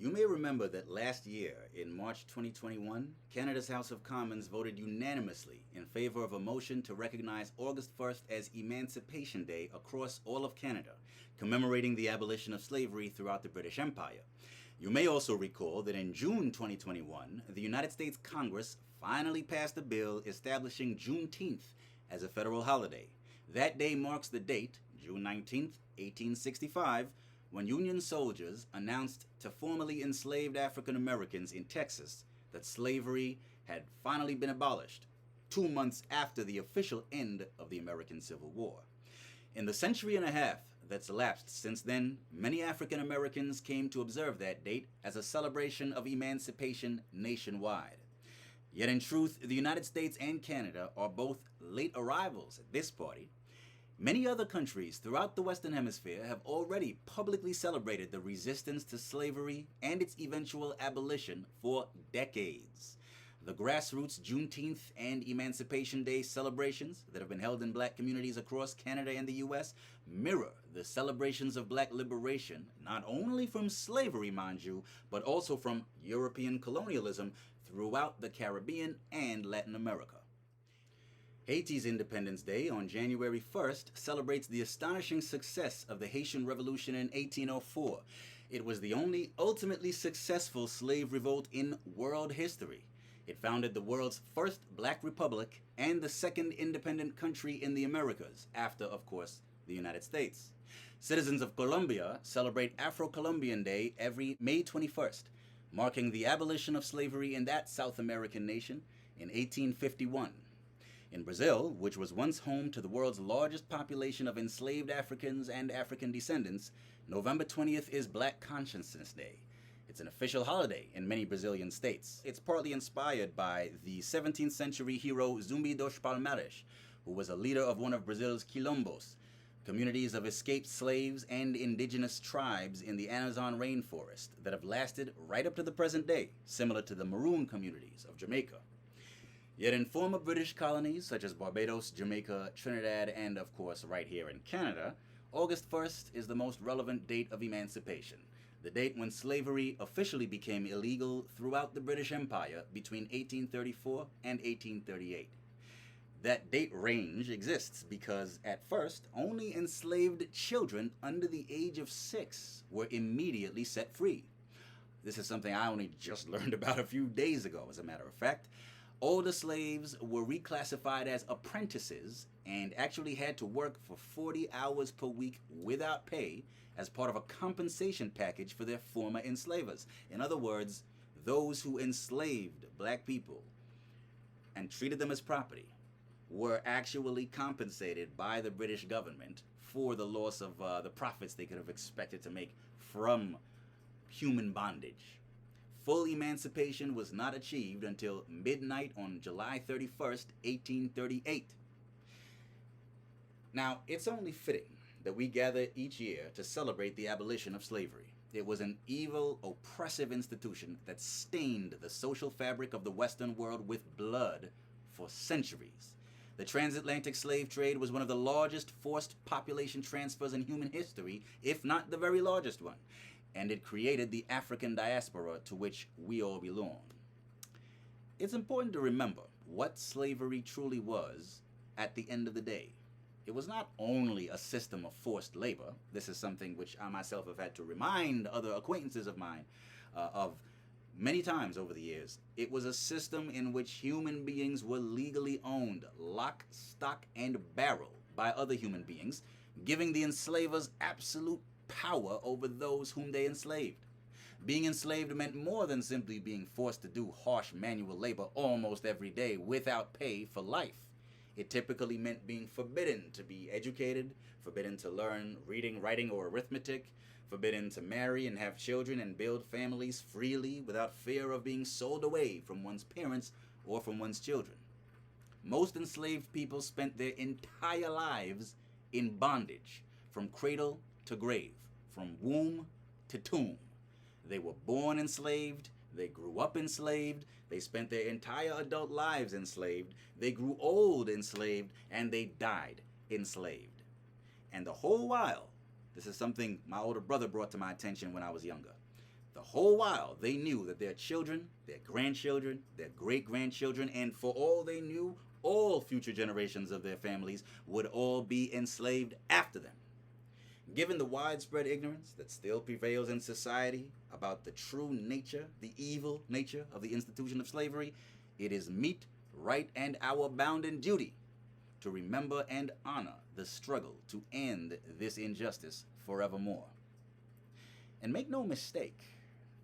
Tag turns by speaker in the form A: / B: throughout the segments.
A: You may remember that last year, in March 2021, Canada's House of Commons voted unanimously in favor of a motion to recognize August 1st as Emancipation Day across all of Canada, commemorating the abolition of slavery throughout the British Empire. You may also recall that in June 2021, the United States Congress finally passed a bill establishing Juneteenth as a federal holiday. That day marks the date, June 19th, 1865, when Union soldiers announced to formerly enslaved African Americans in Texas that slavery had finally been abolished, 2 months after the official end of the American Civil War. In the century and a half that's elapsed since then, many African Americans came to observe that date as a celebration of emancipation nationwide. Yet in truth, the United States and Canada are both late arrivals at this party. Many other countries throughout the Western Hemisphere have already publicly celebrated the resistance to slavery and its eventual abolition for decades. The grassroots Juneteenth and Emancipation Day celebrations that have been held in black communities across Canada and the US mirror the celebrations of black liberation, not only from slavery, mind you, but also from European colonialism throughout the Caribbean and Latin America. Haiti's Independence Day on January 1st celebrates the astonishing success of the Haitian Revolution in 1804. It was the only ultimately successful slave revolt in world history. It founded the world's first black republic and the second independent country in the Americas, after, of course, the United States. Citizens of Colombia celebrate Afro-Colombian Day every May 21st, marking the abolition of slavery in that South American nation in 1851. In Brazil, which was once home to the world's largest population of enslaved Africans and African descendants, November 20th is Black Consciousness Day. It's an official holiday in many Brazilian states. It's partly inspired by the 17th century hero Zumbi dos Palmares, who was a leader of one of Brazil's quilombos, communities of escaped slaves and indigenous tribes in the Amazon rainforest that have lasted right up to the present day, similar to the Maroon communities of Jamaica. Yet in former British colonies such as Barbados, Jamaica, Trinidad, and of course right here in Canada, August 1st is the most relevant date of emancipation, the date when slavery officially became illegal throughout the British Empire between 1834 and 1838. That date range exists because, at first, only enslaved children under the age of 6 were immediately set free. This is something I only just learned about a few days ago, as a matter of fact. Older slaves were reclassified as apprentices and actually had to work for 40 hours per week without pay as part of a compensation package for their former enslavers. In other words, those who enslaved black people and treated them as property were actually compensated by the British government for the loss of the profits they could have expected to make from human bondage. Full emancipation was not achieved until midnight on July 31st, 1838. Now, it's only fitting that we gather each year to celebrate the abolition of slavery. It was an evil, oppressive institution that stained the social fabric of the Western world with blood for centuries. The transatlantic slave trade was one of the largest forced population transfers in human history, if not the very largest one, and it created the African diaspora to which we all belong. It's important to remember what slavery truly was at the end of the day. It was not only a system of forced labor. This is something which I myself have had to remind other acquaintances of mine of many times over the years. It was a system in which human beings were legally owned, lock, stock, and barrel by other human beings, giving the enslavers absolute power over those whom they enslaved. Being enslaved meant more than simply being forced to do harsh manual labor almost every day without pay for life. It typically meant being forbidden to be educated, forbidden to learn reading, writing, or arithmetic, forbidden to marry and have children and build families freely without fear of being sold away from one's parents or from one's children. Most enslaved people spent their entire lives in bondage, from cradle to grave, from womb to tomb. They were born enslaved, they grew up enslaved, they spent their entire adult lives enslaved, they grew old enslaved, and they died enslaved. And the whole while, this is something my older brother brought to my attention when I was younger, The whole while, they knew that their children, their grandchildren, their great-grandchildren, and for all they knew, all future generations of their families would all be enslaved after them. Given the widespread ignorance that still prevails in society about the true nature, the evil nature of the institution of slavery, it is meet, right, and our bounden duty to remember and honor the struggle to end this injustice forevermore. And make no mistake,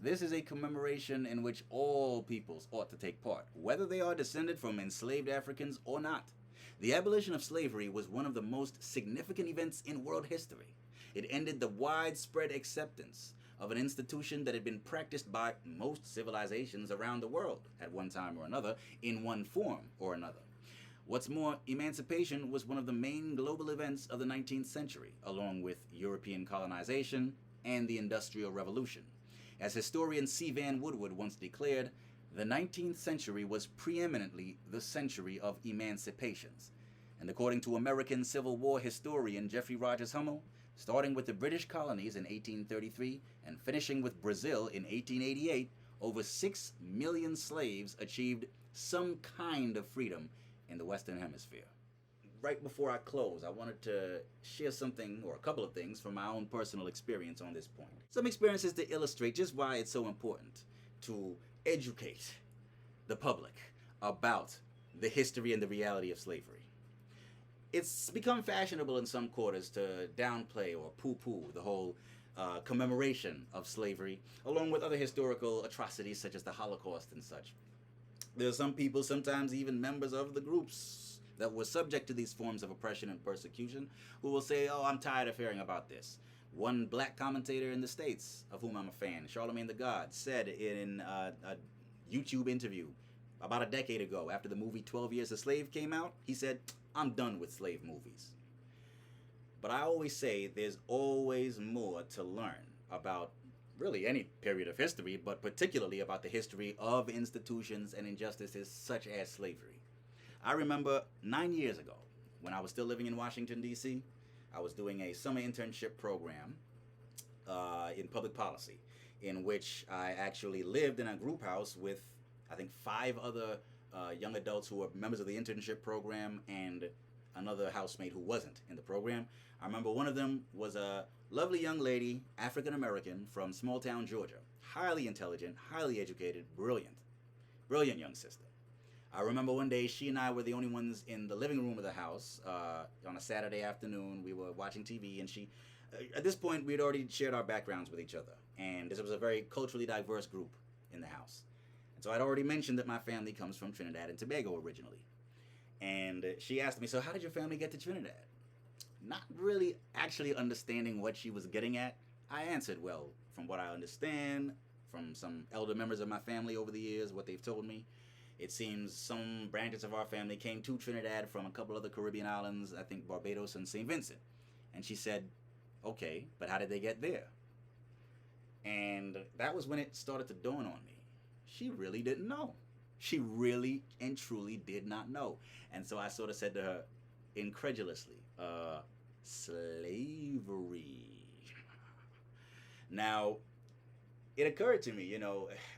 A: this is a commemoration in which all peoples ought to take part, whether they are descended from enslaved Africans or not. The abolition of slavery was one of the most significant events in world history. It ended the widespread acceptance of an institution that had been practiced by most civilizations around the world at one time or another, in one form or another. What's more, emancipation was one of the main global events of the 19th century, along with European colonization and the Industrial Revolution. As historian C. Vann Woodward once declared, the 19th century was preeminently the century of emancipations. And according to American Civil War historian Jeffrey Rogers Hummel, starting with the British colonies in 1833 and finishing with Brazil in 1888, over 6 million slaves achieved some kind of freedom in the Western Hemisphere. Right before I close, I wanted to share something, or a couple of things, from my own personal experience on this point. Some experiences to illustrate just why it's so important to educate the public about the history and the reality of slavery. It's become fashionable in some quarters to downplay or poo-poo the whole commemoration of slavery, along with other historical atrocities such as the Holocaust and such. There are some people, sometimes even members of the groups that were subject to these forms of oppression and persecution, who will say, oh, I'm tired of hearing about this. One black commentator in the States, of whom I'm a fan, Charlemagne the God, said in a YouTube interview about a decade ago, after the movie 12 Years a Slave came out, he said, I'm done with slave movies. But I always say there's always more to learn about really any period of history, but particularly about the history of institutions and injustices such as slavery. I remember 9 years ago, when I was still living in Washington, D.C., I was doing a summer internship program in public policy, in which I actually lived in a group house with, I think, 5 other young adults who were members of the internship program and another housemate who wasn't in the program. I remember one of them was a lovely young lady, African American, from small town Georgia. Highly intelligent, highly educated, brilliant young sister. I remember one day she and I were the only ones in the living room of the house on a Saturday afternoon. We were watching TV, and she, at this point, we had already shared our backgrounds with each other, and this was a very culturally diverse group in the house. And so I'd already mentioned that my family comes from Trinidad and Tobago originally. And she asked me, so how did your family get to Trinidad? Not really actually understanding what she was getting at, I answered, well, from what I understand, from some elder members of my family over the years, what they've told me, it seems some branches of our family came to Trinidad from a couple other Caribbean islands, I think Barbados and St. Vincent. And she said, okay, but how did they get there? And that was when it started to dawn on me. She really didn't know. She really and truly did not know. And so I sort of said to her, incredulously, slavery. Now, it occurred to me,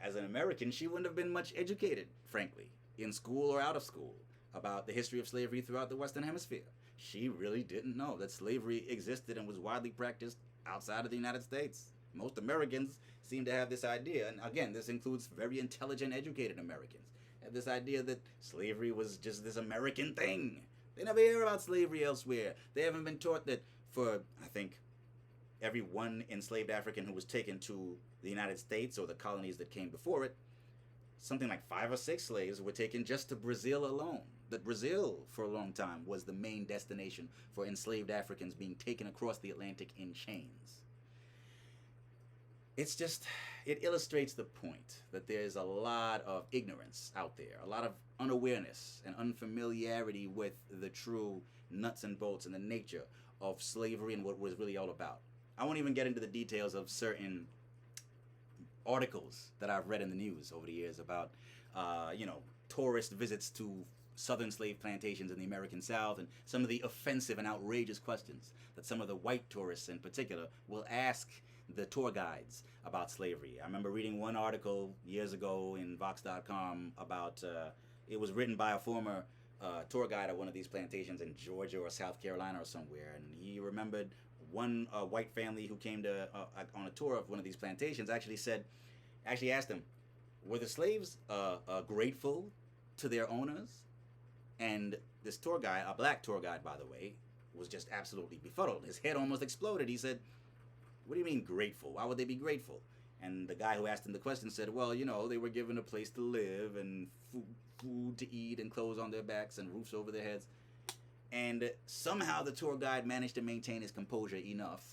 A: as an American, she wouldn't have been much educated, frankly, in school or out of school, about the history of slavery throughout the Western Hemisphere. She really didn't know that slavery existed and was widely practiced outside of the United States. Most Americans seem to have this idea, and again, this includes very intelligent, educated Americans, have this idea that slavery was just this American thing. They never hear about slavery elsewhere. They haven't been taught that for, I think, every one enslaved African who was taken to the United States or the colonies that came before it, something like 5 or 6 slaves were taken just to Brazil alone. That Brazil, for a long time, was the main destination for enslaved Africans being taken across the Atlantic in chains. It illustrates the point that there's a lot of ignorance out there, a lot of unawareness and unfamiliarity with the true nuts and bolts and the nature of slavery and what it was really all about. I won't even get into the details of certain articles that I've read in the news over the years about, tourist visits to southern slave plantations in the American South, and some of the offensive and outrageous questions that some of the white tourists in particular will ask the tour guides about slavery. I remember reading one article years ago in Vox.com about, it was written by a former tour guide at one of these plantations in Georgia or South Carolina or somewhere, and he remembered one white family who came to on a tour of one of these plantations actually asked him, were the slaves grateful to their owners? And this tour guide, a black tour guide by the way, was just absolutely befuddled. His head almost exploded. He said, what do you mean grateful? Why would they be grateful? And the guy who asked him the question said, well, you know, they were given a place to live and food to eat and clothes on their backs and roofs over their heads. And somehow the tour guide managed to maintain his composure enough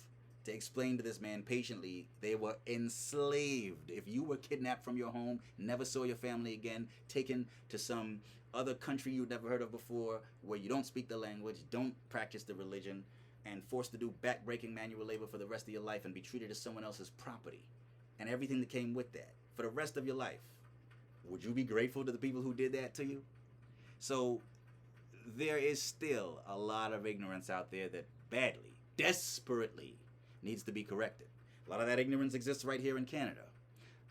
A: to explain to this man patiently they were enslaved. If you were kidnapped from your home, never saw your family again, taken to some other country you'd never heard of before, where you don't speak the language, don't practice the religion, and forced to do back-breaking manual labor for the rest of your life and be treated as someone else's property, and everything that came with that for the rest of your life, would you be grateful to the people who did that to you? So there is still a lot of ignorance out there that badly, desperately needs to be corrected. A lot of that ignorance exists right here in Canada.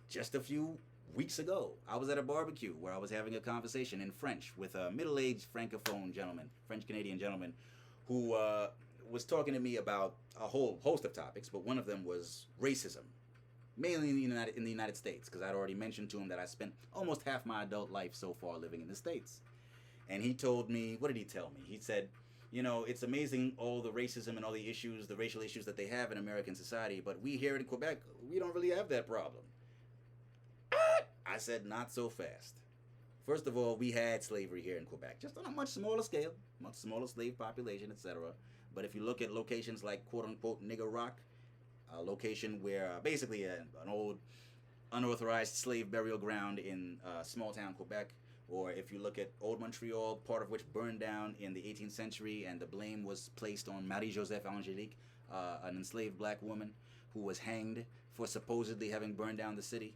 A: Just a few weeks ago, I was at a barbecue where I was having a conversation in French with a middle-aged francophone gentleman, French-Canadian gentleman, who was talking to me about a whole host of topics, but one of them was racism, mainly in the United States, because I'd already mentioned to him that I spent almost half my adult life so far living in the States. And he told me, what did he tell me? He said, you know, it's amazing all the racism and all the issues, the racial issues that they have in American society, but we here in Quebec, we don't really have that problem. I said, not so fast. First of all, we had slavery here in Quebec, just on a much smaller scale, much smaller slave population, etc. But if you look at locations like quote-unquote Nigger Rock, a location where basically an old unauthorized slave burial ground in small-town Quebec, or if you look at Old Montreal, part of which burned down in the 18th century, and the blame was placed on Marie-Joseph Angélique, an enslaved black woman who was hanged for supposedly having burned down the city.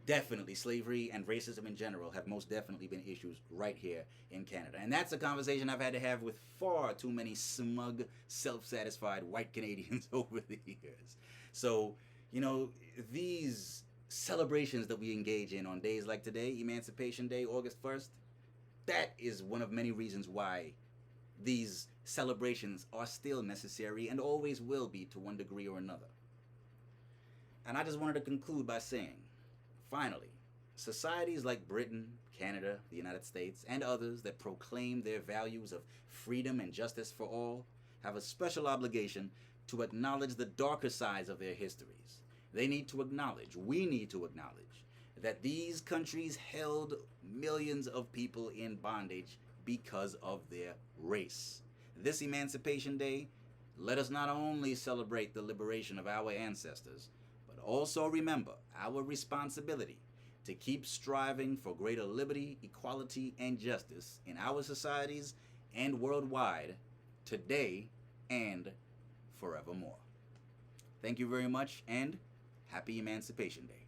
A: Definitely, slavery and racism in general have most definitely been issues right here in Canada. And that's a conversation I've had to have with far too many smug, self-satisfied white Canadians over the years. So, you know, these celebrations that we engage in on days like today, Emancipation Day, August 1st, that is one of many reasons why these celebrations are still necessary and always will be to one degree or another. And I just wanted to conclude by saying, finally, societies like Britain, Canada, the United States, and others that proclaim their values of freedom and justice for all have a special obligation to acknowledge the darker sides of their histories. They need to acknowledge, we need to acknowledge, that these countries held millions of people in bondage because of their race. This Emancipation Day, let us not only celebrate the liberation of our ancestors, but also remember our responsibility to keep striving for greater liberty, equality, and justice in our societies and worldwide, today and forevermore. Thank you very much, and happy Emancipation Day.